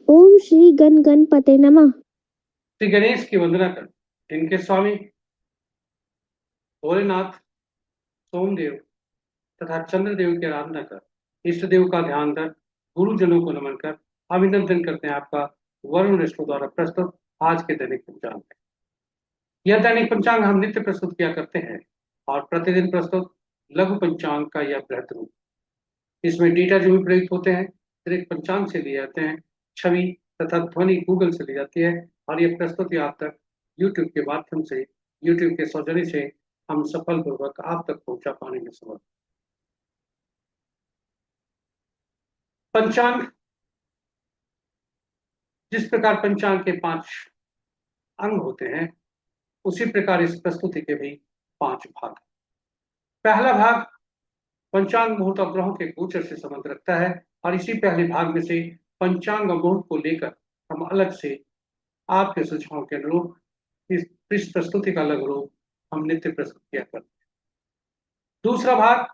ओम श्री गणपते नमः। श्री गणेश की वंदना कर इनके स्वामी भोलेनाथ, सोमदेव तथा चंद्रदेव की आराधना कर, इष्ट देव का ध्यान कर, गुरुजनों को नमन कर अभिनंदन करते हैं आपका वरुण ऋषि द्वारा प्रस्तुत आज के दैनिक पंचांग। यह दैनिक पंचांग हम नित्य प्रस्तुत किया करते हैं और प्रतिदिन प्रस्तुत लघु पंचांग का यह बृहद रूप। इसमें डेटा जो भी प्रयुक्त होते हैं अतिरिक्त पंचांग से लिए जाते हैं, छवि तथा ध्वनि गूगल से ली जाती है और यह प्रस्तुति आप तक यूट्यूब के माध्यम से, यूट्यूब के सौजन्य से हम सफलपूर्वक आप तक पहुंचा पाने में समर्थ। पंचांग, जिस प्रकार पंचांग के 5 अंग होते हैं उसी प्रकार इस प्रस्तुति के भी 5 भाग। पहला भाग पंचांग मुहूर्त और ग्रहों के गोचर से संबंध रखता है और इसी पहले भाग में से पंचांग और मुहूर्त को लेकर हम अलग से आपके सुझाव के अनुरूप इस प्रस्तुति का अलग रूप हम नित्य प्रस्तुत किया करते हैं। दूसरा भाग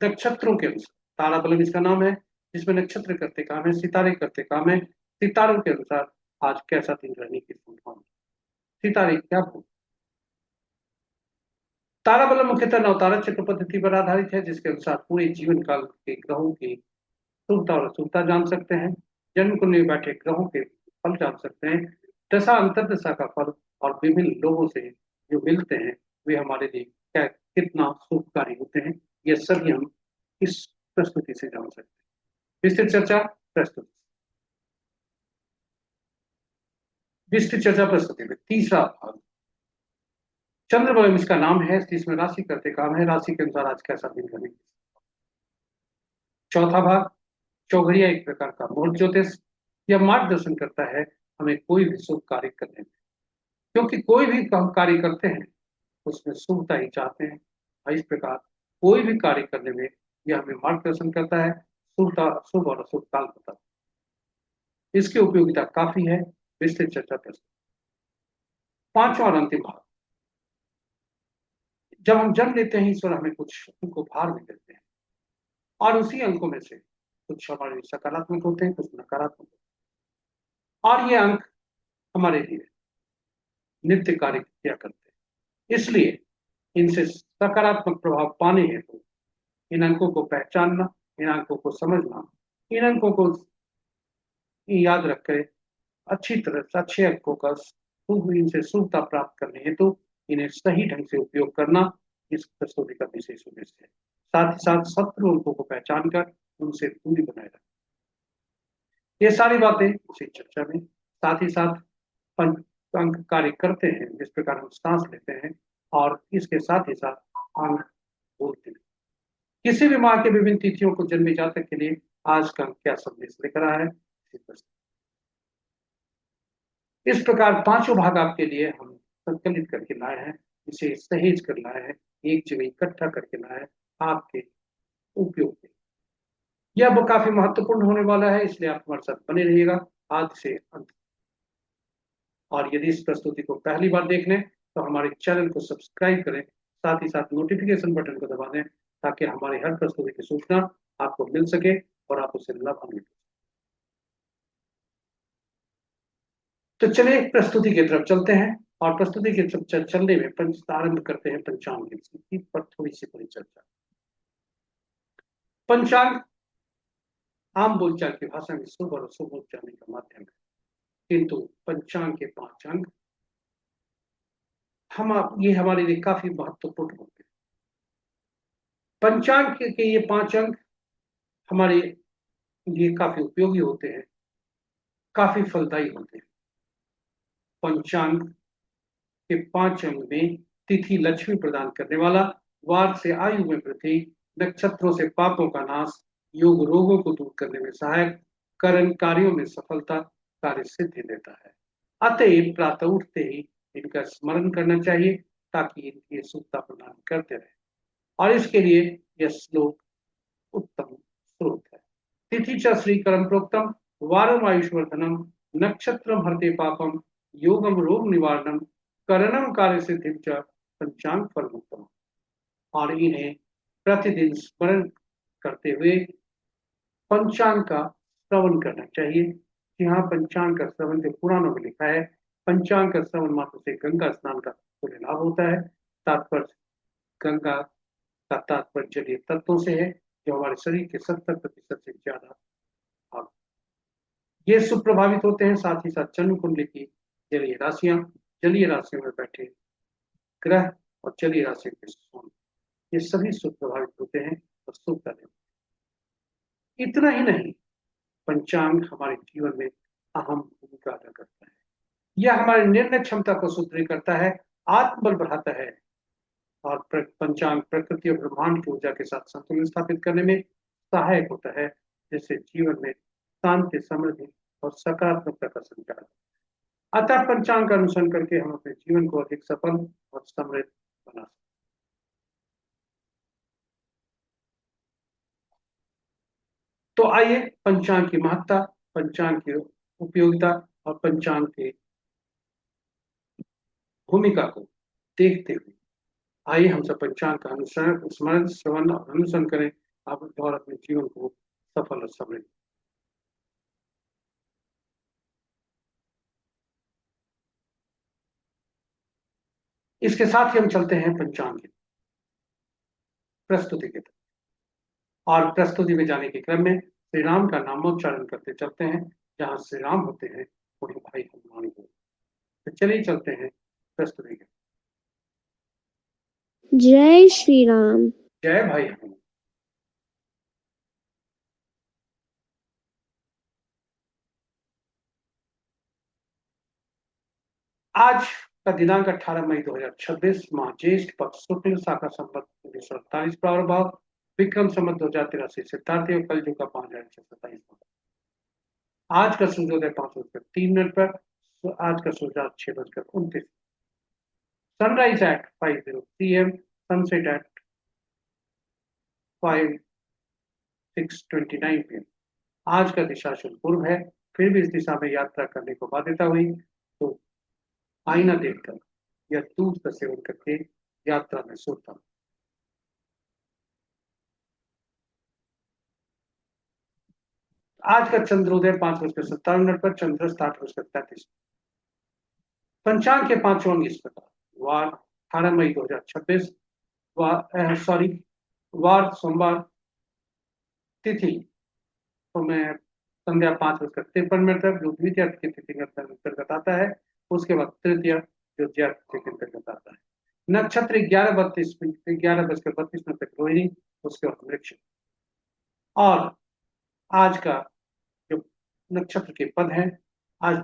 नक्षत्रों के अनुसार, तारा बलम इसका नाम है, जिसमें नक्षत्र करते काम है, सितारे करते काम है। सितारों के अनुसार आज कैसा दिन रहने की संभावना, सितारे क्या बोल। तारा बलम मुख्यतः नवतारा चक्र पद्धति पर आधारित है, जिसके अनुसार पूरे जीवन काल के ग्रहों की शुभता और अशुभता जान सकते हैं, जन्म कुंडली में बैठे ग्रहों के फल जान सकते हैं, दशा अंतर्दशा का फल और विभिन्न लोगों से जो मिलते हैं वे हमारे लिए क्या कितना शुभकारी होते हैं, यह सभी हम इस प्रस्तुति से जान सकते हैं। विस्तृत चर्चा प्रस्तुति, विस्तृत चर्चा प्रस्तुति में तीसरा भाग चंद्र बलम इसका नाम है, जिसमें राशि करते काम है, राशि के अनुसार आज कैसा दिन रहेगा। चौथा भाग चौघड़िया एक प्रकार का मुहूर्त ज्योतिष, यह मार्गदर्शन करता है हमें कोई भी शुभ कार्य करने में, क्योंकि कोई भी हम कार्य करते हैं उसमें शुभता ही चाहते हैं और इस प्रकार कोई भी कार्य करने में यह हमें मार्गदर्शन करता है, शुभता शुभ और अशुभ काल बताता है। इसकी उपयोगिता काफी है, विस्तृत चर्चा प्रस्तुत। पांचवा और अंतिम भाग, जब हम जन्म लेते हैं ईश्वर हमें कुछ अंक उपहार भी देते हैं और उसी अंकों में से कुछ हमारे सकारात्मक होते हैं, कुछ नकारात्मक होते हैं और ये अंक हमारे लिए नित्य कार्य किया करते हैं। इसलिए इनसे सकारात्मक प्रभाव पाने हेतु इन अंकों को पहचानना, इन अंकों को समझना, इन अंकों को याद रखकर अच्छी तरह से अच्छे अंकों का इनसे शुभता प्राप्त करने हेतु इन्हें सही ढंग से उपयोग करना इस प्रस्तुति का विशेष उद्देश्य है। साथ ही साथ शत्रु अंकों को पहचान कर उनसे दूरी बनाए रखना, ये सारी बातें इसी चर्चा में। साथ ही साथ अंक कार्य करते हैं, जिस प्रकार हम सांस लेते हैं और इसके साथ ही साथ अंक बोलते हैं। किसी भी माह के विभिन्न तिथियों को जन्मे जातक के लिए आज का अंक क्या संदेश लेकर आया है, इस प्रकार पांचों भाग आपके लिए हम संकलित करके लाए हैं, इसे सहेज कर लाए हैं, एक जगह इकट्ठा करके लाए हैं आपके उपयोग के। यह वो काफी महत्वपूर्ण होने वाला है, इसलिए आप हमारे साथ बने रहिएगा आज से अंत। और यदि इस प्रस्तुति को पहली बार देख लें तो हमारे चैनल को सब्सक्राइब करें, साथ ही साथ नोटिफिकेशन बटन को दबा दें ताकि हमारी हर प्रस्तुति की सूचना आपको मिल सके और आप उसे लाभान्वित हो। तो चलिए प्रस्तुति की तरफ चलते हैं और प्रस्तुति के चलने में आरंभ करते हैं पंचांग की पर थोड़ी सी परिचर्चा। पंचांग आम बोलचाल की भाषा में शुभ और अशुभ जानने का माध्यम है, किंतु पंचांग के 5 अंग ये हमारे लिए काफी महत्वपूर्ण होते हैं। पंचांग के ये 5 अंग हमारे लिए काफी उपयोगी होते हैं, काफी फलदायी होते हैं। पंचांग के 5 अंग में तिथि लक्ष्मी प्रदान करने वाला, वार से आयु में वृद्धि, नक्षत्रों से पापों का नाश, योग रोगों को दूर करने में सहायक, करण कार्यों में सफलता, कार्य सिद्धि देता है। अतएव प्रातः उठते ही इनका स्मरण करना चाहिए ताकि इनकी शुद्धता प्रदान करते रहे। और इसके लिए यह श्लोक उत्तम स्रोत है। तिथि च श्रीकरम प्रोक्तम वारम आयुष्वर्धनम नक्षत्रम हरते पापम योगम रोग निवारणम करणम कार्य सिद्धिम च पंचांग फल मुक्तम। और इन्हें प्रतिदिन स्मरण करते हुए पंचांग का श्रवण करना चाहिए। यहाँ पंचांग का श्रवण जो पुराणों में लिखा है, पंचांग का श्रवण मात्र से गंगा स्नान का पुण्य लाभ होता है। तात्पर्य गंगा का तात्पर्य जलीय तत्वों से है जो हमारे शरीर के 70% से ज्यादा भाग ये सुप्रभावित होते हैं। साथ ही साथ जन्म कुंडली की जलीय राशियां, जलीय राशियों में बैठे ग्रह और जलीय राशियों के सोन, ये सभी सुप्रभावित होते हैं और शुभ करते हैं। इतना ही नहीं, पंचांग हमारे जीवन में अहम भूमिका अदा करता है। यह हमारी निर्णय क्षमता को सुदृढ़ करता है, आत्मबल बढ़ाता है और पंचांग प्रकृति और ब्रह्मांड की ऊर्जा के साथ संतुलन स्थापित करने में सहायक होता है, जिससे जीवन में शांति, समृद्धि और सकारात्मकता का संचार। अतः पंचांग का अनुसरण करके हम अपने जीवन को अधिक सफल और समृद्ध बना सकते। तो आइए पंचांग की महत्ता, पंचांग की उपयोगिता और पंचांग की भूमिका को देखते हुए आइए हम सब पंचांग का अनुसरण, स्मरण, श्रवण और अनुसरण करें और अपने जीवन को सफल और समृद्ध। इसके साथ ही हम चलते हैं पंचांग की प्रस्तुति की तरफ। और प्रस्तुति में जाने के क्रम में श्री राम का नामोच्चारण करते चलते हैं। जहां श्री राम होते हैं वहीं भाई हनुमान को। तो चलिए चलते हैं प्रस्तुति की। जय श्री राम। जय भाई हनुमान। आज का दिनांक 18 मई 2026 माह ज्येष्ठ पक्ष शुक्ल शाखा संवत 1948 प्रारंभ विक्रम संवत 2083 सिद्धार्थ और कलयुग का 5627। आज का सूर्योदय 5:03 पर, आज का सूर्यास्त 6:29। Sunrise at 5:03 AM, sunset at 5:29 PM। आज का दिशाशूल पूर्व है, फिर भी इस दिशा में यात्रा करने को बाध्यता हुई तो आईना देखकर या दूध का सेवन करके यात्रा में सोता। आज का चंद्रोदय 5:57 पर, चंद्रस्त 8:35। पंचांग के पांचों अंग इस प्रकार। वार 18 मई 2026, वार सोमवार। तिथि तो मैं संध्या 5:53 तक जो द्वितीय की तिथि के अंतर्गत आता है। उसके बाद तृतीय जो ज्या तिथि के अंतर्गत आता है। नक्षत्र 11:32 तक रोहिणी, उसके बाद वृक्ष। और आज का जो नक्षत्र के पद हैं, आज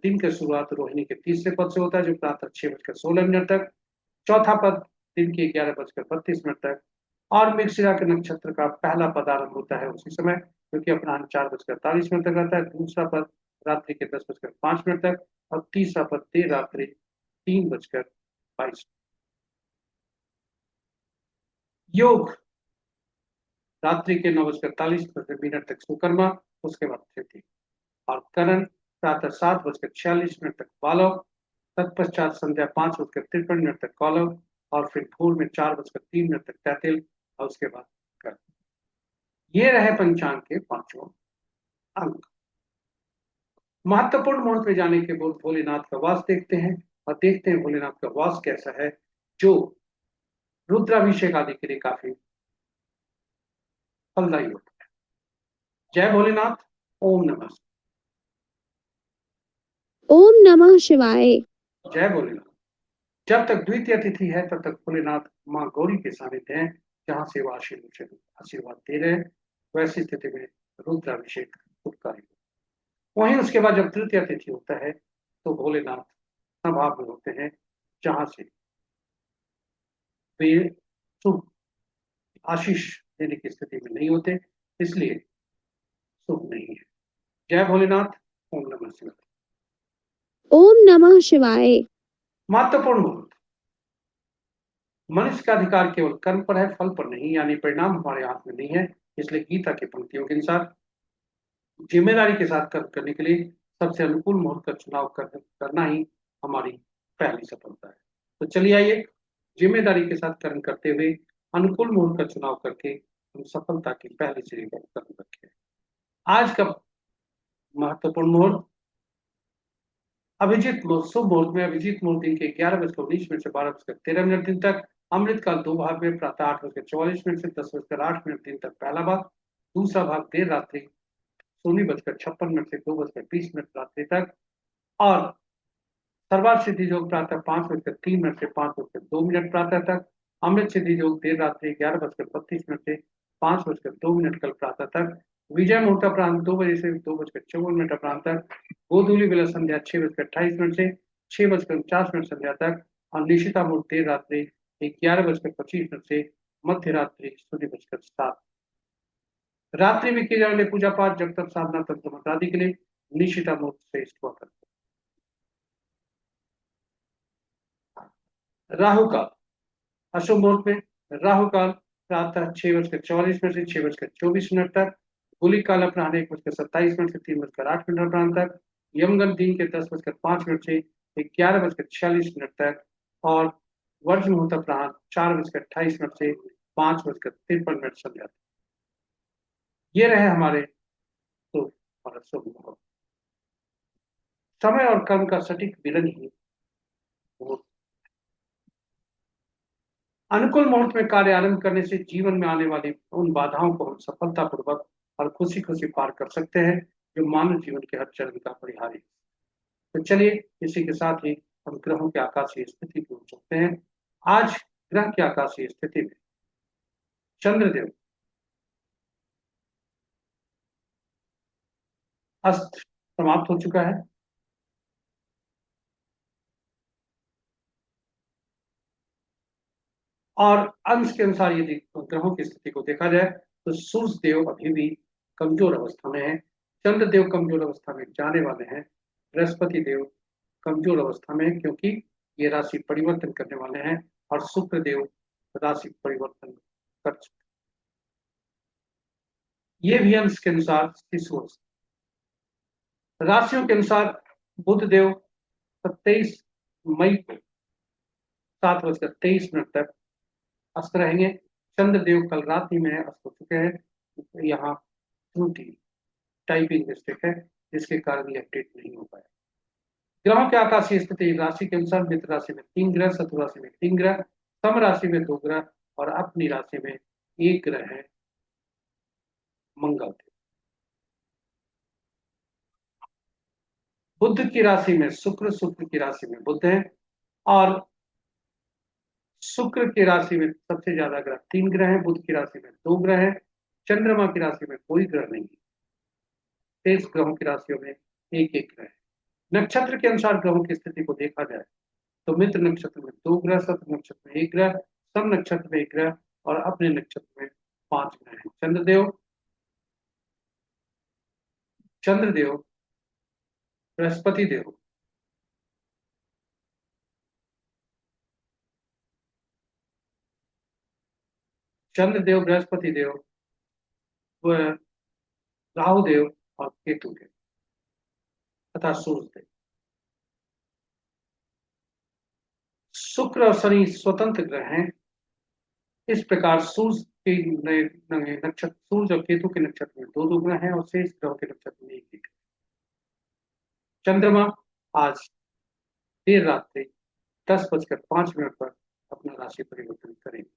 दिन की शुरुआत रोहिणी के तीसरे पद से होता है जो प्रातः 6:16 तक। चौथा पद दिन के 11:32 तक। और मृगशिरा के नक्षत्र का पहला पद आरंभ होता है उसी समय, क्योंकि अपराह्न 4:43 तक आता है। दूसरा पद रात्रि के 10:05 तक और तीसरा पद देर रात्रि 3:22। योग रात्रि के 9:41 तक सुकर्मा, उसके बाद तृतीय। और करण प्रातः 7:46 तक बालव, तत्पश्चात संध्या 5:53 तक कौलव और फिर भोर में 4:03 तक तैतिल और उसके बाद कर्ण। ये रहे पंचांग के पांचों अंग। महत्वपूर्ण मुहूर्त में जाने के बाद भोलेनाथ का वास देखते हैं और देखते हैं भोलेनाथ का वास कैसा है, जो रुद्राभिषेक आदि के लिए काफी फलदायी होता है। जय भोलेनाथ। ओम नमः। ओम नमः शिवाय। जय भोलेनाथ। जब तक द्वितीय तिथि है तब तक भोलेनाथ माँ गौरी के सानिध्य हैं, जहां से वो आशीर्वाद दे रहे हैं। वैसी स्थिति में रुद्राभिषेक उपकारी। वहीं उसके बाद जब तृतीय तिथि होता है तो भोलेनाथ सभाव में होते हैं, जहां से वे शुभ आशीष देने की स्थिति में नहीं होते, इसलिए शुभ नहीं है। जय भोलेनाथ। ओम नमः शिवाय। ओम नमः शिवाय। महत्वपूर्ण मुहूर्त मनुष्य का अधिकार केवल कर्म पर है, फल पर नहीं, यानी परिणाम हमारे हाथ में नहीं है। इसलिए गीता की पंक्तियों के अनुसार जिम्मेदारी के साथ कर्म करने के लिए सबसे अनुकूल मुहूर्त का चुनाव करना ही हमारी पहली सफलता है। तो चलिए आइए, जिम्मेदारी के साथ कर्म करते हुए अनुकूल मुहूर्त का चुनाव करके हम सफलता की पहली सीढ़ी पर कदम रखें। आज का महत्वपूर्ण मुहूर्त अभिजीत मुहूर्त, शुभ मुहूर्त में अभिजीत मुहूर्त दिन के 11:19 से 12:13 दिन तक, अमृत काल दो भाग में, प्रातः 8:44 से 10:08 दिन तक पहला भाग, दूसरा भाग देर रात्रि 0:56 से 2:20 रात्रि तक, और सर्वार्थ सिद्धि योग प्रातः 5:03 से 5:02 प्रातः तक, अमृत सिद्धि योग देर रात्रि 11:32 से 5:02 कल प्रातः तक, विजय मुहूर्त अपराह्न 2 बजे से 2:54 अपराह्न तक, गोधूली बेला संध्या 6:28 से 6:49 संध्या तक, और निशिता मुहूर्त देर रात्रि 11:25 से मध्य रात्रि 0:07। रात्रि में किए जाने वाले पूजा पाठ, जब तक साधना, तंत्र मंत्र आदि के लिए निशिता मुहूर्त से हुआ करते। राहु काल, अशुभ मुहूर्त में राहु काल प्रातः 6:44 से 6:24 तक, गुलिक काल अपराह्न 1:27 से 3:08 अपराह्न तक, यमगंड दिन के 10:05 से 11:46 तक, और वर्ज मुहूर्त अपराह्न 4:28 से 5:53 संध्या तक। ये रहे हमारे शुभ और अशुभ मुहूर्त। समय और कर्म का सटीक मिलन ही मुहूर्त। अनुकूल मुहूर्त में कार्य आरंभ करने से जीवन में आने वाली उन बाधाओं को हम सफलतापूर्वक और खुशी खुशी पार कर सकते हैं, जो मानव जीवन के हर चरण का परिहारी है। तो चलिए, इसी के साथ ही हम ग्रहों की आकाशीय स्थिति को चुनते हैं। आज ग्रह की आकाशीय स्थिति में चंद्रदेव अस्त समाप्त हो चुका है, और अंश के अनुसार यदि ग्रहों की स्थिति को देखा जाए तो सूर्य देव अभी भी कमजोर अवस्था में है, चंद्रदेव कमजोर अवस्था में जाने वाले हैं, बृहस्पति देव कमजोर अवस्था में है, क्योंकि ये राशि परिवर्तन करने वाले हैं, और शुक्र देव राशि परिवर्तन कर चुके। ये भी अंश के अनुसार शिशु अवस्था। राशियों के अनुसार बुध देव 27 मई को 7:23 तक अस्त रहेंगे। चंद्रदेव कल रात ही में अस्त हो चुके हैं। यहाँ त्रुटि, टाइपिंग मिस्टेक है, जिसके कारण ये अपडेट नहीं हो पाया। ग्रहों के आकाशीय स्थिति राशि के अनुसार मित्र राशि में 3 ग्रह, शत्रु राशि में 3 ग्रह, सम राशि में 2 ग्रह, और अपनी राशि में 1 ग्रह है, मंगल। बुध की राशि में शुक्र, शुक्र की राशि में बुध है, और शुक्र की राशि में सबसे ज्यादा ग्रह 3 ग्रह हैं, बुध की राशि में 2 ग्रह हैं, चंद्रमा की राशि में कोई ग्रह नहीं है। 23 ग्रहों की राशियों में एक एक ग्रह है। नक्षत्र के अनुसार ग्रहों की स्थिति को देखा जाए तो मित्र नक्षत्र में 2 ग्रह, शत्र नक्षत्र में 1 ग्रह, सम नक्षत्र में 1 ग्रह, और अपने नक्षत्र में 5 ग्रह हैं। चंद्रदेव बृहस्पति देव चंद्रदेव बृहस्पति देव व राहु देव और केतु देव तथा सूर्य देव। शुक्र और शनि स्वतंत्र ग्रह हैं। इस प्रकार सूर्य के नक्षत्र, सूर्य और केतु के नक्षत्र में दो दो ग्रह हैं, और शेष ग्रहों के नक्षत्र में एक एक। चंद्रमा आज देर रात्रि 10:05 पर अपना राशि परिवर्तन करेंगे।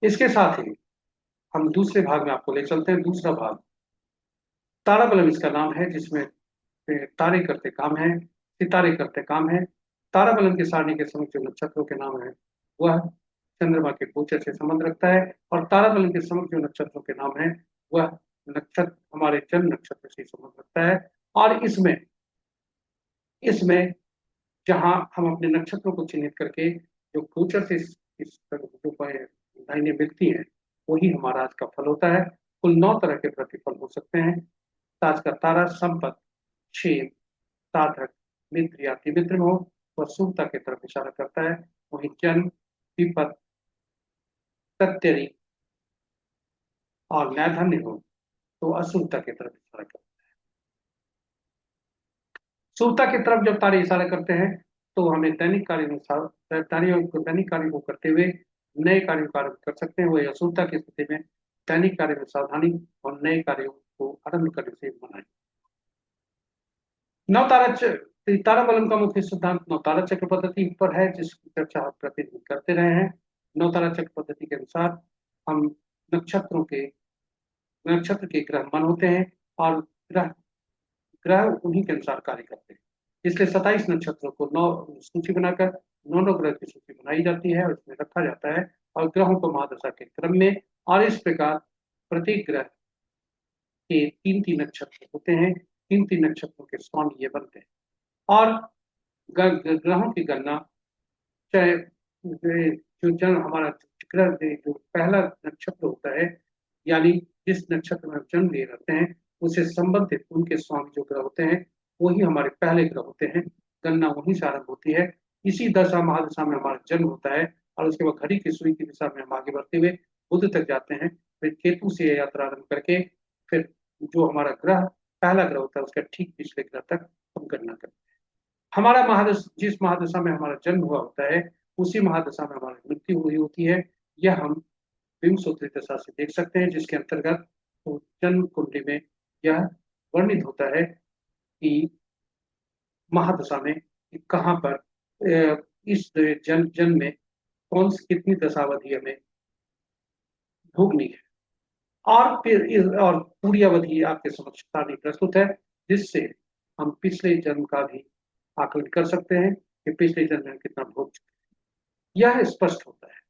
इसके साथ ही हम दूसरे भाग में आपको ले चलते हैं। दूसरा भाग ताराबलम इसका नाम है, जिसमें तारे करते काम है, सितारे करते काम है। ताराबलम की सारणी के समक्ष जो नक्षत्रों के नाम है वह चंद्रमा के गोचर से संबंध रखता है, और ताराबलम के समक्ष जो नक्षत्रों के नाम है वह नक्षत्र हमारे जन्म नक्षत्र से संबंध रखता है। और इसमें इसमें जहां हम अपने नक्षत्रों को चिन्हित करके जो गोचर से जो लाइनें मिलती हैं, वही हमारा आज का फल होता है। कुल 9 तरह के प्रतिफल हो सकते हैं। आज का तारा संपत, क्षेम, साधक, मित्र या तिमित्र में हो। वह शुभता की तरफ इशारा करता है, वहीं जन्म, विपत, तत्यरी और नैधन्य हो तो अशुभता की तरफ इशारा करता है। शुभता की तरफ जब तारे इशारा करते हैं तो हमें दैनिक कार्य में दैनिक कार्य को करते हुए नए कार्यों का आरंभ कर सकते हैं। वही अशुभता की स्थिति में दैनिक कार्य में सावधानी और नए कार्यों को आरंभ करने से मनाएं। तारा बलम का मुख्य सिद्धांत नवतारा चक्र पद्धति पर है, जिसकी चर्चा हम प्रतिदिन करते रहे हैं। नवतारा चक्र पद्धति के अनुसार हम नक्षत्र के ग्रह मन होते हैं और ग्रह ग्रह उन्हीं के अनुसार कार्य करते हैं। इसलिए 27 नक्षत्रों को 9 सूची बनाकर 9 ग्रह की सूची बनाई जाती है और इसमें रखा जाता है और ग्रहों को महादशा के क्रम में, और इस प्रकार प्रत्येक ग्रह के 3-3 नक्षत्र होते हैं। 3-3 नक्षत्रों के स्वामी ये बनते हैं और ग्रहों की गणना चाहे जो जन्म हमारा ग्रह जो पहला नक्षत्र होता है, यानी जिस नक्षत्र में हम जन्म लिए रहते हैं उससे संबंधित उनके स्वामी जो ग्रह होते हैं वही हमारे पहले ग्रह होते हैं। गणना वहीं से आरंभ होती है। इसी दशा महादशा में हमारा जन्म होता है और उसके बाद घड़ी की सुई की दिशा में हम आगे बढ़ते हुए बुध तक जाते हैं। फिर केतु से यात्रा आरंभ करके फिर जो हमारा ग्रह पहला ग्रह होता है उसका ठीक पिछले ग्रह तक हम गणना करते हैं। हमारा महादशा जिस महादशा में हमारा जन्म हुआ होता है उसी महादशा में हमारी मृत्यु हुई होती है। यह हम विंशोत्तरी दशा से देख सकते हैं, जिसके अंतर्गत तो जन्म कुंडली में यह वर्णित होता है कि महादशा में कहाँ पर इस जन्म में कितनी दशावधि हमें भोगनी है, और फिर और पूरी अवधि आपके समक्ष सारणी प्रस्तुत है, जिससे हम पिछले जन्म का भी आकलन कर सकते हैं कि पिछले जन्म में कितना भोग चुके हैं। यह स्पष्ट होता है।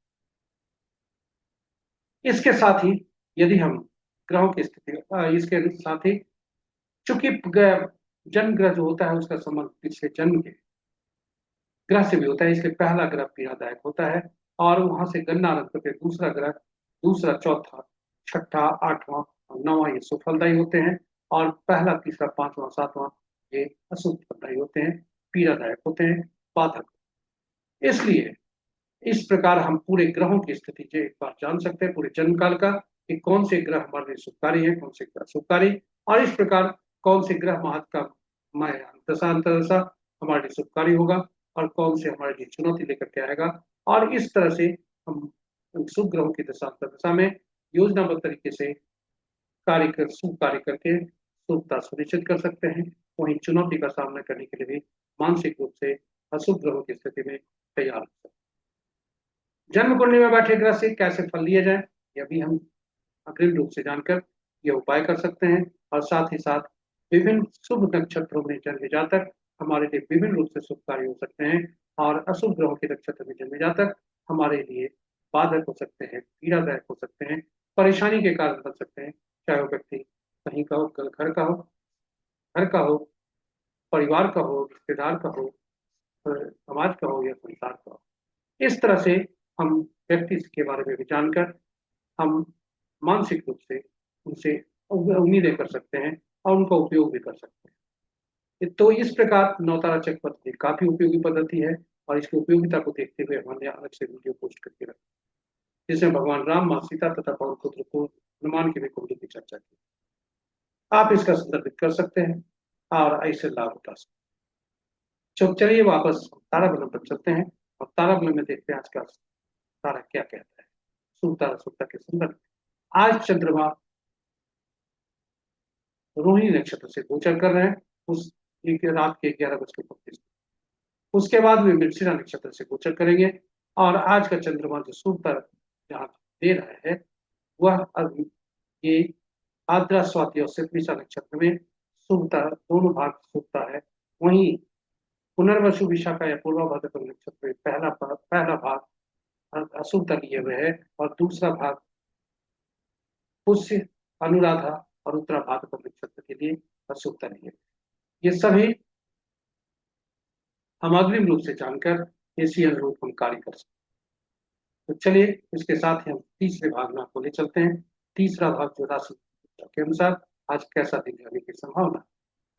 इसके साथ ही यदि हम ग्रहों की स्थिति इसके साथ ही चूंकि जन्म ग्रह जो होता है उसका संबंध पिछले जन्म के ग्रह से भी होता है, इसलिए पहला ग्रह पीड़ादायक होता है और वहां से गणना आरंभ करके दूसरा ग्रह, दूसरा, चौथा, छठा, आठवां और नौवां ये सुफलदायी होते हैं और पहला, तीसरा, पांचवां, सातवां ये अशुभ फलदायी होते हैं, पीड़ादायक होते हैं, बाधक। इसलिए इस प्रकार हम पूरे ग्रहों की स्थिति से एक बार जान सकते हैं पूरे जन्म काल का कि कौन से ग्रह हमारे लिए शुभकारी है, कौन से ग्रह शुभकारी, और इस प्रकार कौन से ग्रह महत्व का दशा हमारे लिए शुभकारी होगा और कौन से हमारे लिए चुनौती लेकर के आएगा। और इस तरह से हम शुभ ग्रहों की दशा में योजनाबद्ध तरीके से शुभ कार्य करके शुभता सुनिश्चित कर सकते हैं। वहीं चुनौती का सामना करने के लिए भी मानसिक रूप से अशुभ ग्रहों की स्थिति में तैयार हो सकते हैं। जन्म कुंडली में बैठे ग्रह से कैसे फल लिए जाए यह भी हम अग्रिम रूप से जानकर यह उपाय कर सकते हैं, और साथ ही साथ विभिन्न शुभ नक्षत्रों में जन्मे जातक हमारे लिए विभिन्न रूप से शुभकारी हो सकते हैं और अशुभ ग्रहों के नक्षत्र में जन्मे जातक हमारे लिए बाधक हो सकते हैं, पीड़ादायक हो सकते हैं, परेशानी के कारण बन सकते हैं, चाहे वो व्यक्ति कहीं का हो, घर का हो, परिवार का हो, रिश्तेदार का हो, समाज का हो या संसार का हो। इस तरह से हम व्यक्ति के बारे में भी जानकर हम मानसिक रूप से उनसे उम्मीदें कर सकते हैं और उनका उपयोग भी कर सकते हैं। तो इस प्रकार नवतारा चक्र पद्धति काफी उपयोगी पद्धति है और इसकी उपयोगिता को देखते हुए हमने अलग से वीडियो पोस्ट करके रखा, जिसमें भगवान राम, माँ सीता तथा पवन पुत्र को हनुमान की भी कुंडली की चर्चा की। आप इसका संदर्भित कर सकते हैं और ऐसे लाभ उठा सकते हैं। तो चलिए वापस तारा बलम पर चलते हैं और तारा बलम में देखते हैं आज का तारा क्या कहता है शुभ तारा शुभता के संदर्भ। आज चंद्रमा रोहिणी नक्षत्र से गोचर कर रहे हैं उस रात के 11:35। उसके बाद वे मृगशिरा नक्षत्र से गोचर करेंगे और आज का चंद्रमा जो शुभ तारा जहाँ दे रहा है वह अब ये आद्रा, स्वाति और शतभिषा नक्षत्र में शुभता दोनों भाग शुभता है। वहीं पुनर्वसु, विशाखा या पूर्वा भाद्रपद नक्षत्र में पहला भाग अशुभता लिए हुए है और दूसरा भाग पुष्य, अनुराधा और उत्तरा भाद्रपद नक्षत्र के लिए अशुभता लिए। ये सभी हम अग्रिम रूप से जानकर इसी अनुरूप हम कार्य कर सकते हैं। तो चलिए इसके साथ ही हम तीसरे भाग में आपको ले चलते हैं। तीसरा भाग जो राशि के अनुसार आज कैसा दिन रहने की संभावना।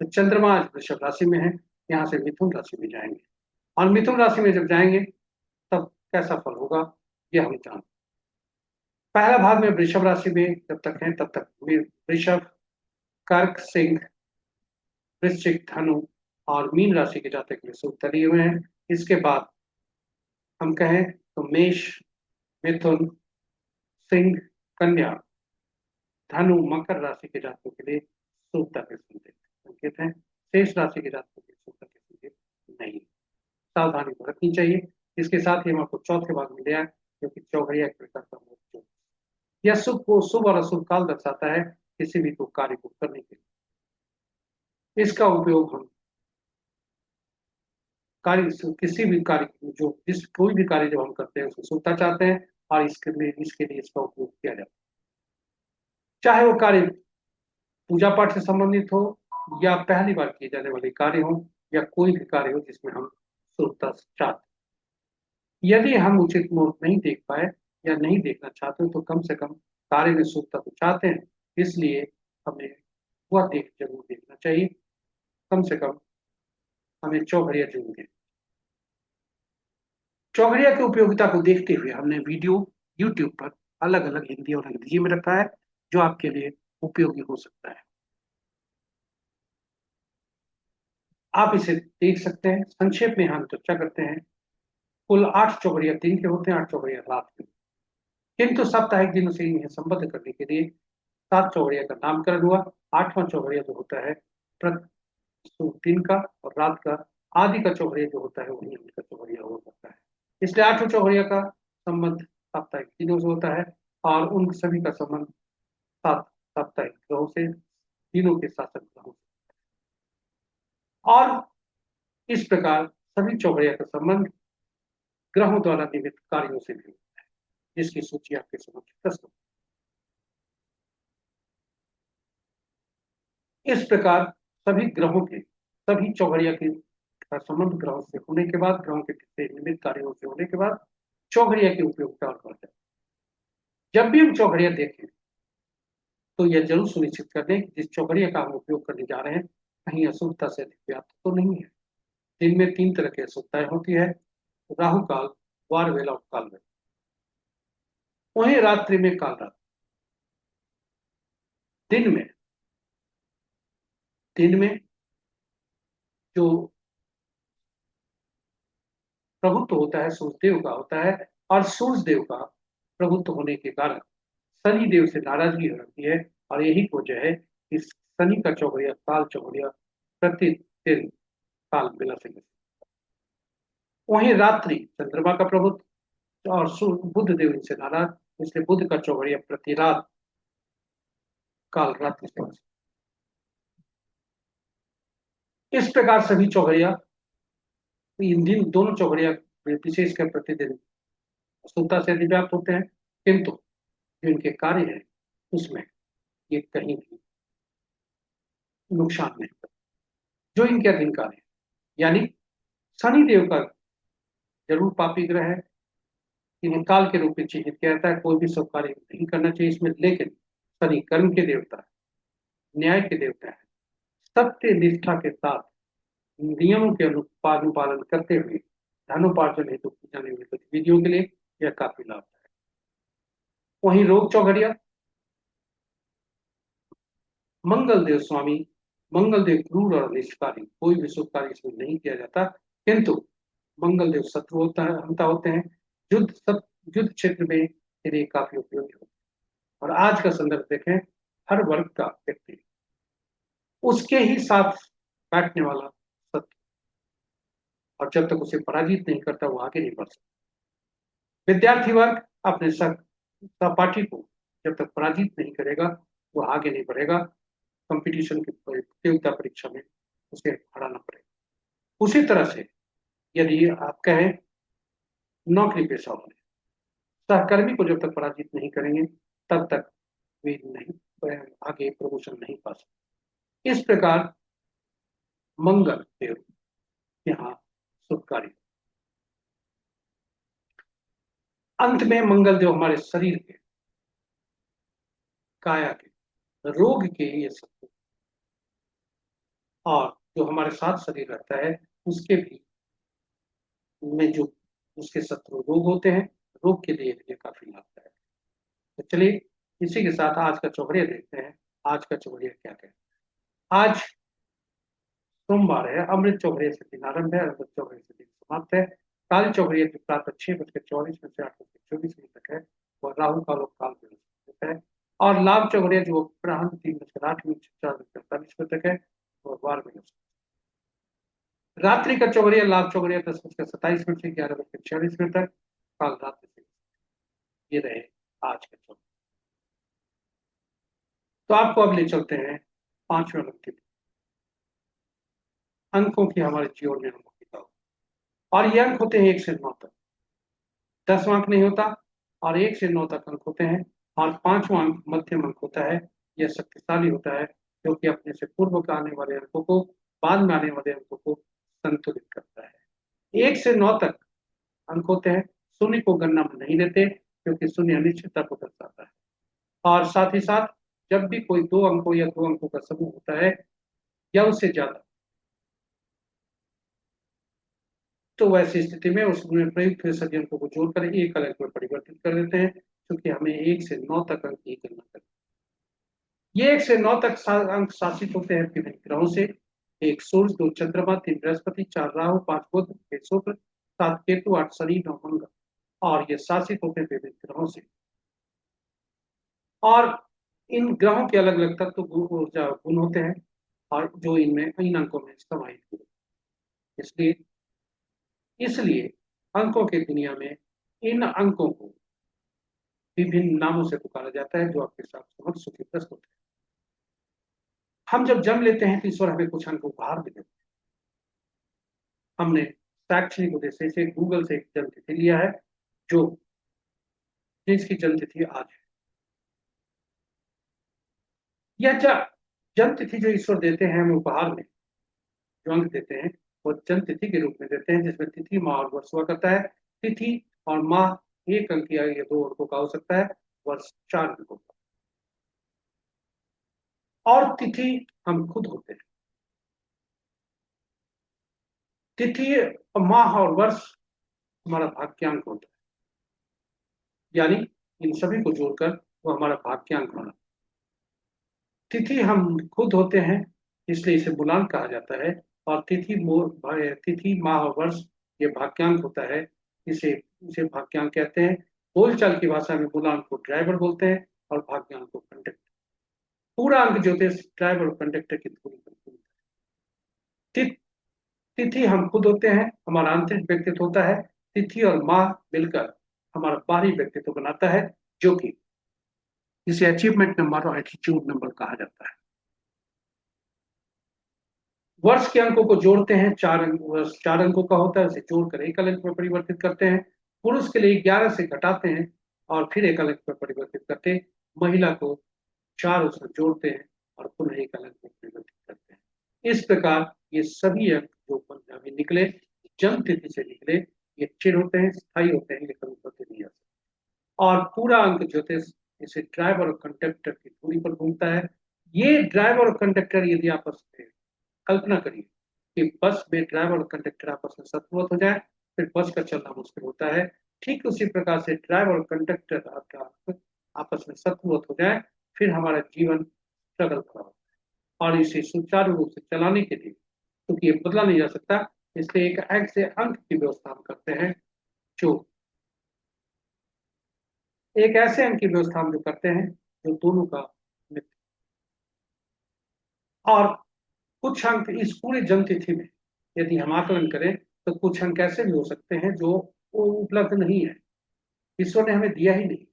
तो चंद्रमा आज वृषभ राशि में है, यहाँ से मिथुन राशि में जाएंगे। और मिथुन राशि में जब जाएंगे तब कैसा फल होगा ये हम जानते हैं। पहला भाग में वृषभ राशि में जब तक है तब तक वृषभ, कर्क, सिंह, वृश्चिक, धनु और मीन राशि के जातक में शुभ तरी हुए हैं। इसके बाद हम कहें तो मेष, मिथुन, सिंह, कन्या, धनु, मकर राशि के जातकों के लिए शुभता के संकेत हैं। शेष राशि के जातकों के शुभता के संकेत नहीं। सावधानी बरतनी चाहिए। इसके साथ ही हम आपको चौथे भाग में ले आए जो कि चौघड़िया एक प्रकार का मोक्ष। यह शुभ और अशुभ काल दर्शाता है किसी भी कार्य को करने के लिए। इसका उपयोग हम किसी भी कार्य जो जिस कोई भी कार्य जब हम करते हैं उसमें शुभता चाहते हैं और इसके लिए इसका उपयोग किया जाता है। चाहे वो कार्य पूजा पाठ से संबंधित हो या पहली बार किए जाने वाले कार्य हो या कोई भी कार्य हो जिसमें हम शुभता चाहते हैं। यदि हम उचित मुहूर्त नहीं देख पाए या नहीं देखना चाहते तो कम से कम कार्य में शुभता तो चाहते हैं, इसलिए हमें वह जरूर देखना चाहिए। कम से कम हमें चौघड़िया जरूर देखना। चौघड़िया की उपयोगिता को देखते हुए हमने वीडियो यूट्यूब पर अलग अलग हिंदी और अंग्रेजी में रखा है जो आपके लिए उपयोगी हो सकता है। आप इसे देख सकते हैं। संक्षेप में हम चर्चा करते हैं। कुल 8 चौघड़िया दिन के होते हैं, 8 चौघड़िया रात के, किंतु साप्ताहिक दिनों से इन्हें संबद्ध करने के लिए 7 चौघड़िया का नामकरण हुआ। 8वां चौघड़िया जो होता है दिन का और रात का, आदि का चौघड़िया जो होता है वही अंत का चौघड़िया हो सकता है। इसलिए 8वें चौघड़िया का संबंध साप्ताहिक दिनों से होता है और उन सभी का संबंध सात साप्ताहिक ग्रहों से, दिनों के शासक ग्रहों से। और इस प्रकार सभी चौघड़िया का संबंध ग्रहों द्वारा निमित्त कार्यों से भी होता है, जिसकी सूची आपके समक्ष प्रस्तुत। इस प्रकार सभी ग्रहों के सभी चौघड़िया के का संबंध ग्रहों से होने के बाद, ग्रहों के निमित्त कार्यों से होने के बाद चौघड़िया की उपयोगिता और बढ़ जाती है। जब भी हम चौघड़िया देखें तो यह जरूर सुनिश्चित कर लें कि जिस चौघड़िया का हम उपयोग करने जा रहे हैं कहीं अशुभता से अधिक व्याप्त तो नहीं है। दिन में 3 तरह की अशुभताएं होती है: राहु काल, वार वेला और काल वेला। वहीं रात्रि में काल रात्रि। दिन में दिन में जो प्रभुत्व होता है सूर्य देव का होता है और सूर्य देव का प्रभुत्व होने के कारण शनि देव से नाराजगी हो रही है और यही वजह है कि शनि का चौघड़िया काल चौघड़िया प्रतिदिन काल बेला से। वहीं रात्रि चंद्रमा का प्रभुत्व और बुध देव इनसे नाराज, इसलिए बुध का चौघड़िया प्रति रात काल रात्रि से। इस प्रकार सभी चौघड़िया इन दिन दोनों चौघड़िया विशेषकर प्रतिदिन शुद्धता से अधिव्याप्त होते हैं, किंतु जो इनके कार्य है उसमें ये कहीं भी नुकसान नहीं करते। जो इनके अधीन कार्य है, यानी शनि देव का जरूर पापी ग्रह है, इन्हें काल के रूप में चिन्हित किया जाता है। कोई भी शुभ कार्य नहीं करना चाहिए इसमें, लेकिन शनि कर्म के देवता है, न्याय के देवता है। सत्य निष्ठा के साथ नियमों के अनुपालन करते हुए धनोपार्जन हेतु की जाने वाली गतिविधियों के लिए यह काफी लाभदायक है। वहीं रोग चौघड़िया, मंगल देव स्वामी, मंगल देव क्रूर और निष्कारी, कोई भी शुभ कार्य इसमें नहीं किया जाता, किंतु मंगल देव शत्रु होते हैं। युद्ध क्षेत्र में ये काफी उपयोगी होते हैं। और आज का संदर्भ देखें, हर वर्ग का व्यक्ति उसके ही साथ बैठने वाला शत्रु, और जब तक उसे पराजित नहीं करता वो आगे नहीं बढ़ सकता। विद्यार्थी वर्ग अपने सहपाठी को जब तक पराजित नहीं करेगा वो आगे नहीं बढ़ेगा। कंपटीशन की प्रतियोगिता परीक्षा में उसे हराना पड़ेगा। उसी तरह से यदि आप कहें नौकरी पेशा वाले सहकर्मी को जब तक पराजित नहीं करेंगे तब तक वे नहीं आगे प्रमोशन नहीं पा सकते। इस प्रकार मंगल देव यहाँ शुभकारी। अंत में मंगल देव हमारे शरीर के, काया के, रोग के लिए शत्रु, और जो हमारे साथ शरीर रहता है उसके भी में जो उसके शत्रु रोग होते हैं, रोग के लिए ये काफी लाभदायक है। तो चलिए इसी के साथ आज का चौघड़िया देखते हैं। आज का चौघड़िया क्या कहते हैं। आज सोमवार है, अमृत चौघड़िया से दिन आरंभ है, अमृत चौघड़िया से दिन समाप्त है। काल चौघड़िया की प्रातः 6:24 से 8:24 तक है, और राहु काल और काल होता है। और लाभ चौघड़िया जो अपराह्न 3:08 से 4:48 तक है, और 12 रात्रि का चौघड़िया लाभ चौघड़िया 10:27 से 11:46 तक, काल रात्रि से। ये रहे आज के चौघड़िया। तो आपको अब ले चलते हैं पांचवें अंक की, अंकों की हमारे जीवन में अंकों की तरफ। और ये अंक होते हैं 1 से 9 तक। 10वां अंक नहीं होता, और 1 से 9 तक अंक होते हैं। और 5वां अंक मध्यम अंक होता है। यह शक्तिशाली होता है, क्योंकि अपने से पूर्व के आने वाले अंकों को, बाद में आने वाले अंकों को संतुलित करता है। 1 से 9 तक अंक होते हैं। शून्य को गणना में नहीं लेते, क्योंकि शून्य अनिश्चितता को दर्शाता है। और साथ ही साथ जब भी कोई 2 अंकों या 2 अंकों का समूह होता है या उससे ज्यादा, तो वैसी स्थिति में उसमें प्रयुक्त हुए सभी अंकों को जोड़कर एक अंक में परिवर्तित कर देते हैं, क्योंकि हमें 1 से 9 तक अंक की गणना करनी है। ये 1 से 9 तक अंक शासित होते हैं विभिन्न ग्रहों से। 1 सूर्य, 2 चंद्रमा, 3 बृहस्पति, 4 राहु, 5 बुध, 6 शुक्र, 7 केतु, 8 शनि, 9 मंगल। और ये शासित होते हैं विभिन्न ग्रहों से। और इन ग्रहों के अलग अलग तत्व ऊर्जा गुण होते हैं, और जो इनमें इन अंकों में समाहित होते हैं। इसलिए इसलिए अंकों की दुनिया में इन अंकों को विभिन्न नामों से पुकारा जाता है, जो आपके साथ समझ सुखी प्रस्तुत है। हम जब जन्म लेते हैं तो ईश्वर हमें कुछ अंक उपहार भी देते हैं। हमने शैक्षणिक उद्देश्य से गूगल से एक जन्म तिथि लिया है, जो जिसकी जन्म तिथि आज है। यह जन्म तिथि जो ईश्वर देते हैं हमें उपहार में, जो अंक देते हैं, वो जन्म तिथि के रूप में देते हैं, जिसमें तिथि, माह और वर्ष हुआ करता है। तिथि और माह 1 अंक या 2 अंकों का हो सकता है, वर्ष 4 अंकों का। और तिथि हम खुद होते हैं। तिथि, माह और वर्ष हमारा भाग्यांक होता है, यानी इन सभी को जोड़कर वो हमारा भाग्यांक होना। तिथि हम खुद होते हैं, इसलिए इसे मूलांक कहा जाता है। और तिथि, माह और वर्ष ये भाग्यांक होता है। इसे इसे भाग्यांक कहते हैं। बोलचाल की भाषा में मूलांक को ड्राइवर बोलते हैं, और भाग्यांक को कंडक्टर। पूरा अंक ज्योतिष ड्राइवर और कंडक्टर की धुरी पर घूमता है। तिथि हम खुद होते हैं, हमारा आंतरिक व्यक्तित्व होता है। तिथि और माह मिलकर हमारा बाहरी व्यक्तित्व बनाता है, जो कि इसे अचीवमेंट नंबर और एटीट्यूड नंबर कहा जाता है। वर्ष के अंकों को जोड़ते हैं। 4 अंक, वर्ष 4 अंकों का होता है, उसे जोड़कर एक अंक में परिवर्तित करते हैं। पुरुष के लिए 11 से घटाते हैं, और फिर एक अंक में परिवर्तित करते हैं। महिला को 4 उसमें जोड़ते हैं, और पुनः एक अंक में परिवर्तित करते हैं। इस प्रकार ये सभी अंक जो पंजाबी निकले, जन्म तिथि से निकले, ये चिर होते हैं, स्थायी होते हैं, ये कभी बदले नहीं आ सकते। और पूरा अंक ज्योतिष इसे ड्राइवर और कंडक्टर की दूरी पर घूमता है। ये ड्राइवर और कंडक्टर यदि आपस में, कल्पना करिए कि बस में ड्राइवर और कंडक्टर आपस में शत्रुवत हो जाए, फिर बस का चलना मुश्किल होता है। ठीक उसी प्रकार से ड्राइवर और कंडक्टर आपका आपस में शत्रुवत हो जाए, फिर हमारा जीवन स्ट्रगल भरा होता है। और इसे सुचारू रूप से चलाने के लिए, क्योंकि ये बदला नहीं जा सकता, इसलिए एक ऐसे अंक की व्यवस्था हम करते हैं, जो एक ऐसे अंक की व्यवस्था हम जो करते हैं जो दोनों का मित्र। और कुछ अंक इस पूरे जन्म तिथि में यदि हम आकलन करें, तो कुछ अंक ऐसे भी हो सकते हैं जो वो उपलब्ध नहीं है, ईश्वर ने हमें दिया ही नहीं।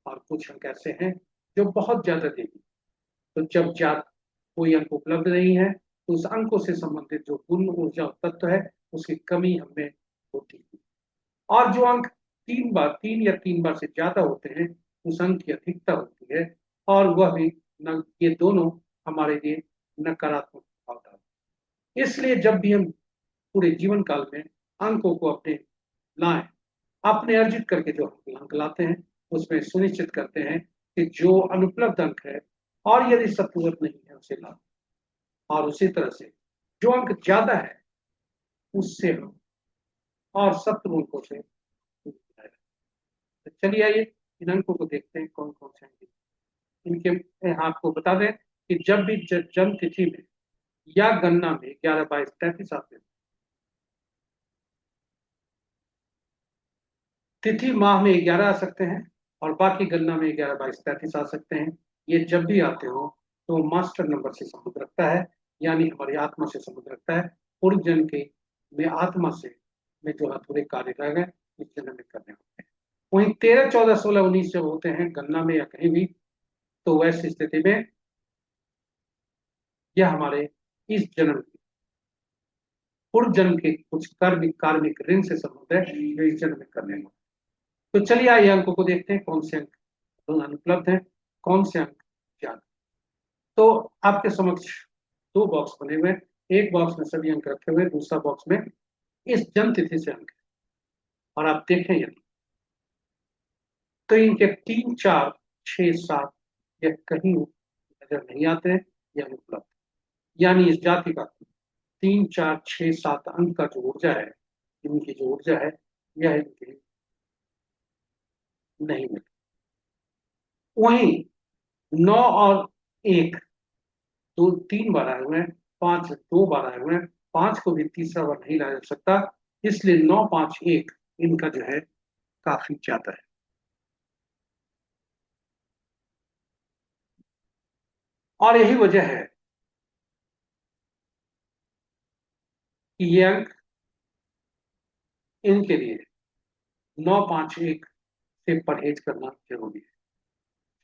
और कुछ अंक ऐसे हैं जो बहुत ज्यादा दे दी। तो जब कोई अंक उपलब्ध नहीं है, तो उस अंकों से संबंधित जो गुण, ऊर्जा और तत्व है, उसकी कमी हमें होती है। और जो अंक 3 बार, 3 या 3 बार से ज्यादा होते हैं, उस अंक की अधिकता होती है। और वह भी ये दोनों हमारे लिए नकारात्मक प्रभाव डालते हैं। इसलिए जब भी हम पूरे जीवन काल में अंकों को अपने लाएं, अपने अर्जित करके जो हम अंक लाते हैं, उसमें सुनिश्चित करते हैं कि जो अनुपलब्ध अंक है, और यदि शत्रुवत नहीं है, उसे ला। और उसी तरह से जो अंक ज्यादा है, उससे हम और शत्रु अंकों से दूर रहेगा। तो चलिए आइए इन अंकों को देखते हैं कौन कौन से अंक इनके। यहाँ आपको बता दें कि जब भी जन्म तिथि में या गणना में 11, 22, 33 आते हैं, तिथि माह में 11 आ सकते हैं और बाकी गणना में 11, 22, 33 आ सकते हैं। ये जब भी आते हो तो मास्टर नंबर से संबंध रखता है, यानी हमारी आत्मा से संबंध रखता है। पूर्व जन्म के में आत्मा से में जो अधूरे कार्य रह गए इस जन्म में करने होते हैं। वहीं 13, 14, 16, 19 जब होते हैं गणना में या कहीं भी, तो वैसी स्थिति में यह हमारे इस जन्म के पूर्व जन्म के कुछ कार्मिक कार्मिक ऋण से संबंध है जो इस जन्म में करने होते हैं। तो चलिए आइए अंकों को देखते हैं कौन से अंक अनुपलब्ध हैं, कौन से अंक ज्ञात। तो आपके समक्ष दो बॉक्स बने हुए हैं, एक बॉक्स में सभी अंक रखे हुए, दूसरा बॉक्स में इस जन्म तिथि से अंक है। और आप देखें यदि तो इनके 3, 4, 6, 7 ये कहीं नजर नहीं आते हैं या अनुपलब्ध, यानी इस जाति का 3, 4, 6, 7 अंक का जो ऊर्जा है, इनकी जो ऊर्जा है यह इनके नहीं मिलती। वहीं 9 और 1 दो 3 बार आए हुए हैं, 5 2 बार आए हुए हैं, 5 को भी तीसरा बार नहीं लाया जा सकता, इसलिए 9, 5, 1 इनका जो है काफी ज्यादा है। और यही वजह है कि ये अंक इनके लिए 9, 5, 1 से परहेज करना जरूरी है,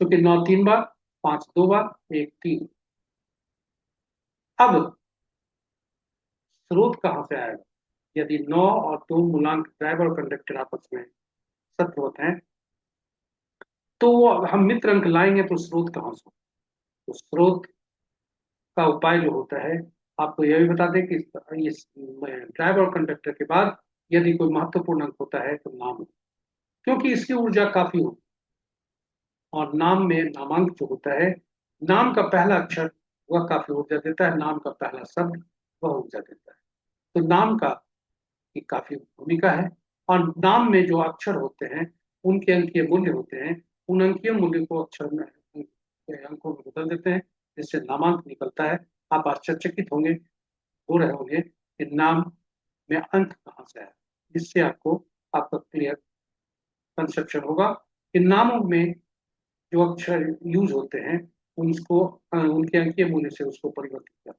क्योंकि 9 3 बार, 5 2 बार, 1 3। अब स्रोत कहां से आएगा? यदि 9 और 2 मूलांक ड्राइवर और कंडक्टर आपस में सतवत हैं, तो हम मित्र अंक लाएंगे तो स्रोत कहां से? तो स्रोत का उपाय जो होता है, आपको यह भी बता दें कि इस ड्राइवर और कंडक्टर के बाद यदि कोई महत्वपूर्ण अंक होता है तो नाम हो, क्योंकि इसकी ऊर्जा काफी हो। और नाम में नामांक जो होता है, नाम का पहला अक्षर वह काफी ऊर्जा देता है, नाम का पहला शब्द वह ऊर्जा देता है। तो नाम का की काफी भूमिका है। और नाम में जो अक्षर होते हैं उनके अंकीय मूल्य होते हैं, उन अंकीय मूल्य को अक्षर में अंकों में बदल देते हैं, जिससे नामांक निकलता है। आप आश्चर्यचकित होंगे, हो रहे होंगे कि नाम में अंक कहाँ से आया। इससे आपको आपका क्लियर कंसेप्शन होगा कि नामों में जो अक्षर यूज होते हैं उनको उनके अंकीय मूल्य से उसको परिवर्तित करते हैं।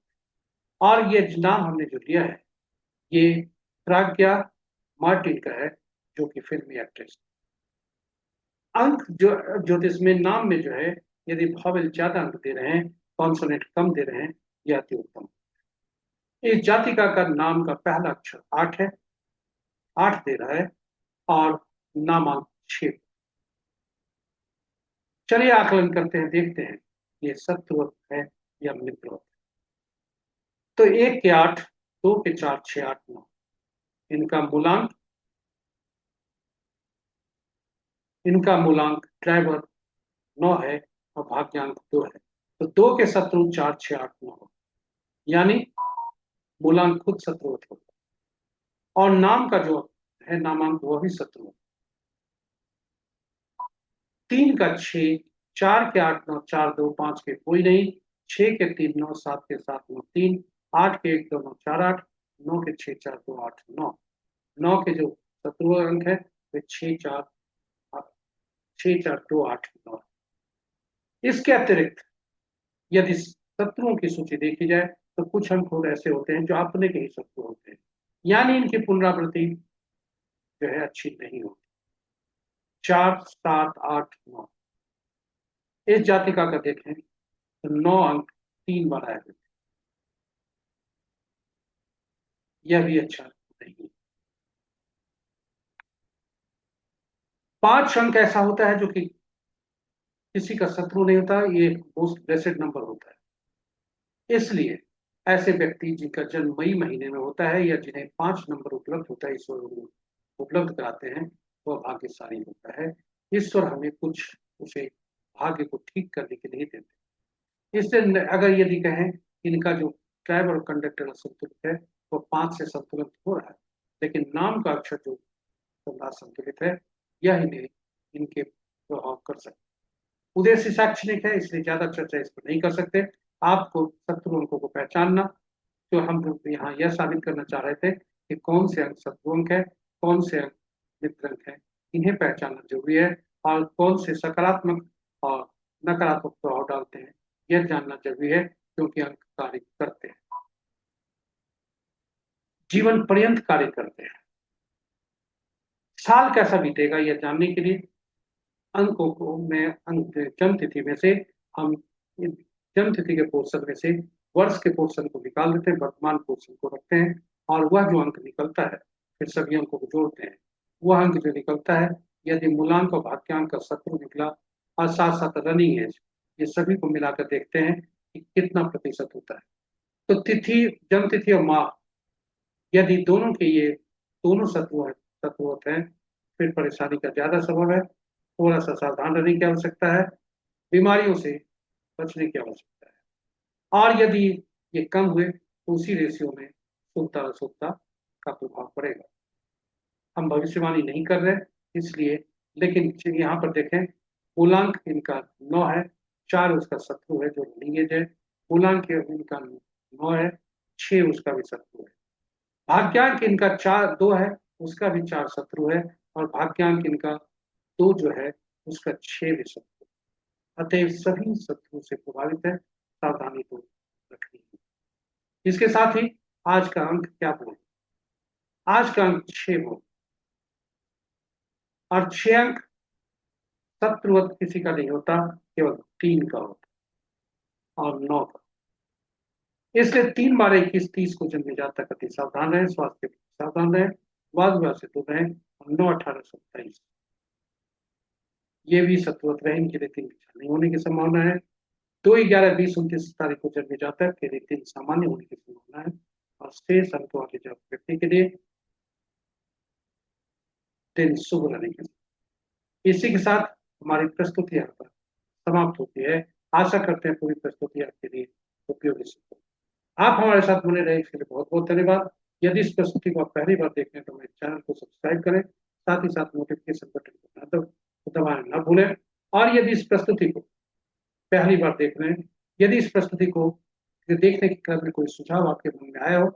और ये नाम हमने जो लिया है ये प्राज्ञा मार्टिन का है, जो कि फिल्मी एक्ट्रेस। अंक जो ज्योतिष में नाम में जो है, यदि भावेल ज्यादा अंक दे रहे हैं, कॉन्सोनेंट कम दे रहे हैं, यह अति उत्तम। इस जातिका का नाम का पहला अक्षर 8 है, 8 दे रहा है, और नामांक 6। चलिए आकलन करते हैं, देखते हैं ये शत्रुवत है या मित्रवत। तो 1 के 8, 2 के 4, 6, 8, 9 इनका मूलांक ड्राइवर 9 है और भाग्यांक 2 है। तो 2 के शत्रु 4, 6, 8, 9 हो, यानी मूलांक खुद शत्रुवत होगा। और नाम का जो है नामांक वह भी शत्रु है। 3 का 6, 4 के 8, 9, 4 2 5 के कोई नहीं, 6 के 3 9, 7 के 7 9 3, 8 के 1 2 9 4 8, 9 के 6 4 2 8 9। 9 के जो शत्रु अंक है वे 6 4 6 4 2 8 9। इसके अतिरिक्त यदि शत्रुओं की सूची देखी जाए तो कुछ अंक और ऐसे होते हैं जो अपने के ही शत्रु होते हैं, यानी इनकी पुनरावृत्ति जो है अच्छी नहीं होती। 4 7 8 9 इस जातिका का देखें तो 9 अंक 3 बार आए हुए, यह भी अच्छा नहीं है। 5 अंक ऐसा होता है जो कि किसी का शत्रु नहीं होता, ये मोस्ट ब्लेसेड नंबर होता है। इसलिए ऐसे व्यक्ति जिनका जन्म मई महीने में होता है या जिन्हें 5 नंबर उपलब्ध होता है, ईश्वर उपलब्ध कराते हैं, वह भाग्यशाली होता है। ईश्वर हमें कुछ उसे भाग्य को ठीक करने के लिए देते हैं। इससे अगर यदि कहें इनका जो ड्राइवर और कंडक्टर संतुलित है, वो 5 से संतुलित हो रहा है, लेकिन नाम का अक्षर जो सम्राट संतुलित है यह इन्हें इनके प्रभाव कर सकता है। उद्देश्य शैक्षणिक है इसलिए ज्यादा चर्चा इस पर नहीं कर सकते। आपको शत्रु अंकों को पहचानना, जो हम लोग यहाँ यह साबित करना चाह रहे थे कि कौन से अंक शत्रु अंक है, कौन से अंक मित्र अंक है, इन्हें पहचानना जरूरी है। और कौन से सकारात्मक और नकारात्मक प्रभाव डालते हैं यह जानना जरूरी है, क्योंकि अंक कार्य करते हैं, जीवन पर्यंत कार्य करते हैं। साल कैसा बीतेगा यह जानने के लिए अंकों को मैं अंक जन्म तिथि में से हम जन्म तिथि के पोर्शन में से वर्ष के पोर्शन को निकाल देते हैं, वर्तमान पोर्शन को रखते हैं, और वह जो अंक निकलता है फिर सभी अंकों को जोड़ते हैं। वह अंक जो निकलता है, यदि मूलांक और भाग्यांक का शत्रु निकला और साथ साथ रनिंग एज, ये सभी को मिलाकर देखते हैं कि कितना प्रतिशत होता है। तो तिथि, जन्म तिथि और माह, यदि दोनों के ये दोनों शत्रु होते हैं फिर परेशानी का ज्यादा सबब है। थोड़ा सा सावधान रहने की आवश्यकता है, बीमारियों से बचने की आवश्यकता है। और यदि ये कम हुए तो उसी रेशियो में शुभता अशुभता का प्रभाव पड़ेगा। हम भविष्यवाणी नहीं कर रहे इसलिए, लेकिन यहाँ पर देखें मूलांक इनका 9 है, 4 उसका शत्रु है जो लीनिएज है। मूलांक इनका 9 है, 6 उसका भी शत्रु है। भाग्यांक इनका 2 है, उसका भी 4 शत्रु है। और भाग्यांक इनका 2 जो है उसका 6 भी शत्रु है। अतएव सभी शत्रु से प्रभावित है, सावधानी तो रखनी है। इसके साथ ही आज का अंक क्या बोले, आज का अंक 6 बोले, और 6 अंक शत्रुवत किसी का नहीं होता, केवल 3 का होता और 9 का। इसलिए 3 बार 21 30 को जन्मे जातक अति सावधान रहे, स्वास्थ्य के सावधान रहे, वाद विवाद से दूर रहे। और 9 18 27 ये भी शत्रुवत रहे, इनके लिए 3 विचार नहीं होने की संभावना है। 2 11 20 29 तारीख को जन्मे जातक के लिए 3 सामान्य होने की संभावना है, और शेष अंकों वाले जब व्यक्ति के लिए दिन शुभ रहने की। इसी के साथ हमारी प्रस्तुति यहाँ पर समाप्त होती है। आशा करते हैं पूरी प्रस्तुति आपके लिए उपयोगी सिद्ध हो। आप हमारे साथ बने रहे इसके लिए बहुत बहुत धन्यवाद। यदि इस प्रस्तुति को आप पहली बार देख रहे हैं तो मेरे चैनल को सब्सक्राइब करें, साथ ही साथ नोटिफिकेशन बटन को दबाना न भूलें। और यदि इस प्रस्तुति को पहली बार देख रहे हैं, यदि इस प्रस्तुति को देखने के क्रम में कोई सुझाव आपके मन में आया हो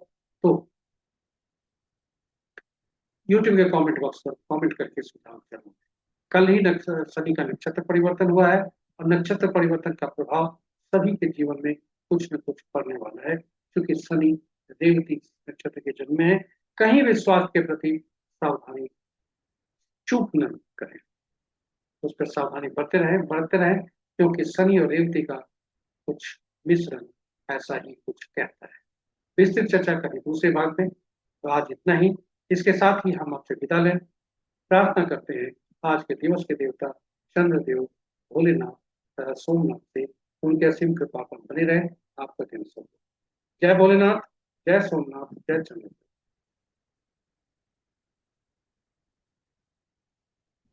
तो यूट्यूब के कमेंट बॉक्स पर कमेंट करके सुझाव जरूर। कल ही शनि का नक्षत्र परिवर्तन हुआ है, और नक्षत्र परिवर्तन का प्रभाव सभी के जीवन में कुछ न कुछ पड़ने वाला है, क्योंकि शनि रेवती नक्षत्र के जन्म में है। कहीं भी स्वास्थ्य के प्रति सावधानी चूक न करें, उस पर सावधानी बढ़ते रहें, क्योंकि शनि और रेवती का कुछ मिश्रण ऐसा ही कुछ कहता है। विस्तृत चर्चा करें दूसरे भाग में। तो आज इतना ही। इसके साथ ही हम आपसे विदा लें, प्रार्थना करते हैं आज के दिवस के देवता चंद्रदेव भोलेनाथ तथा सोमनाथ से उनके असीम कृपा पर बने रहे। आपका दिन शुभ हो। जय भोलेनाथ, जय सोमनाथ, जय चंद्रदेव।